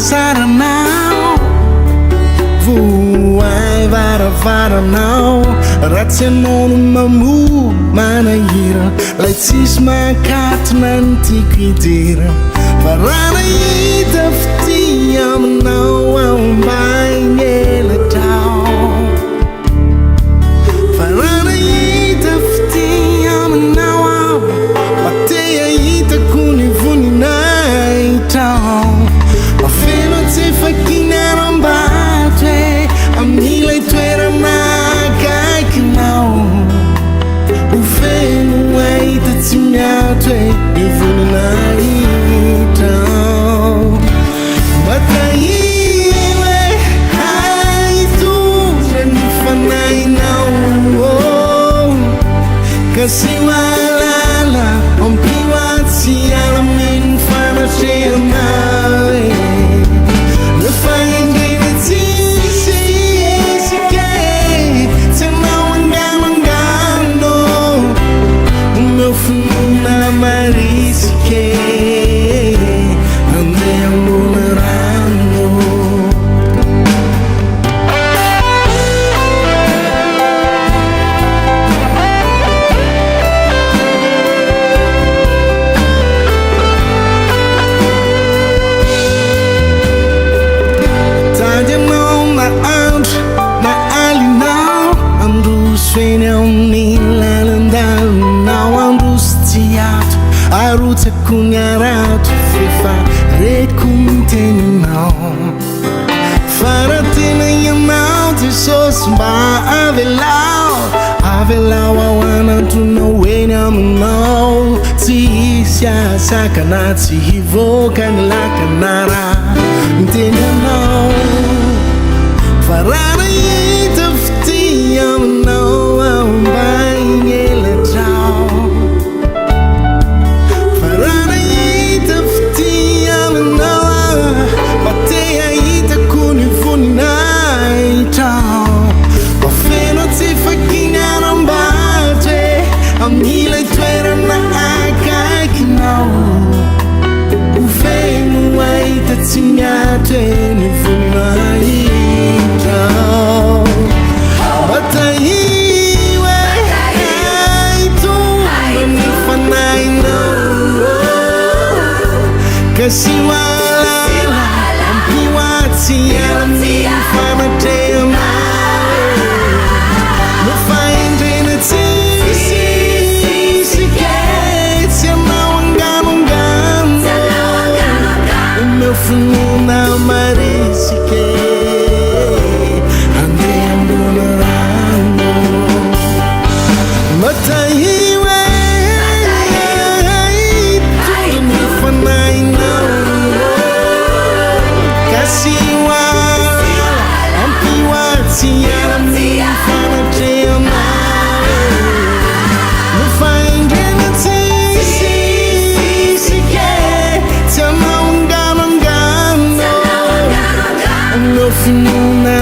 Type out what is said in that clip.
saranao voay varavaranao raha tsy anao no mamoa manahira lay tsisy makatona ny tiako idira fa raha nahita fity aminao ao ambany elatrao fa raha nahita fity aminao ao fa te ahitako ny voninahitao feno tsy fakinarambatre amin'ilay toerana akaikinao ho feno ahita tsy miatro e ny voninahitao matahiwe haitondra ny fanahinao kasi malala ampiwatsy alaminy fanatreanao Finoana marisika andeha ambony rano tady anao naandro na alinao androso eny amin'ny lalandalonao androso tsy ato arotsako ny arato fefa reko ny teninao fa raha tena ianao jesosy mba avelao ao anantonao eny aminao tsy hisy asakana tsy hivoaka ny lakanara miteny anao fa raha nahita fity aminao ao ambany elatrao fa raha nahita fity aminao fa te ahitako ny voninahitao fa feno tsy fakinarambatre amin'ilay toerana akaikinao ho feno ahita tsy miatre ny voninahitao matahiwe haitondra ny fanahinao kasi malala ampiwatsy alaminy fanatreanao nofahendrena tsisike tsy anao anganongano o meu finoana marisika andeha ambony rano matahiwe haitondra ny fanahinao kasi malala ampiwatsy alaminy fanatreanao nofahendrena tsisike tsy anao anganongano o meu finoana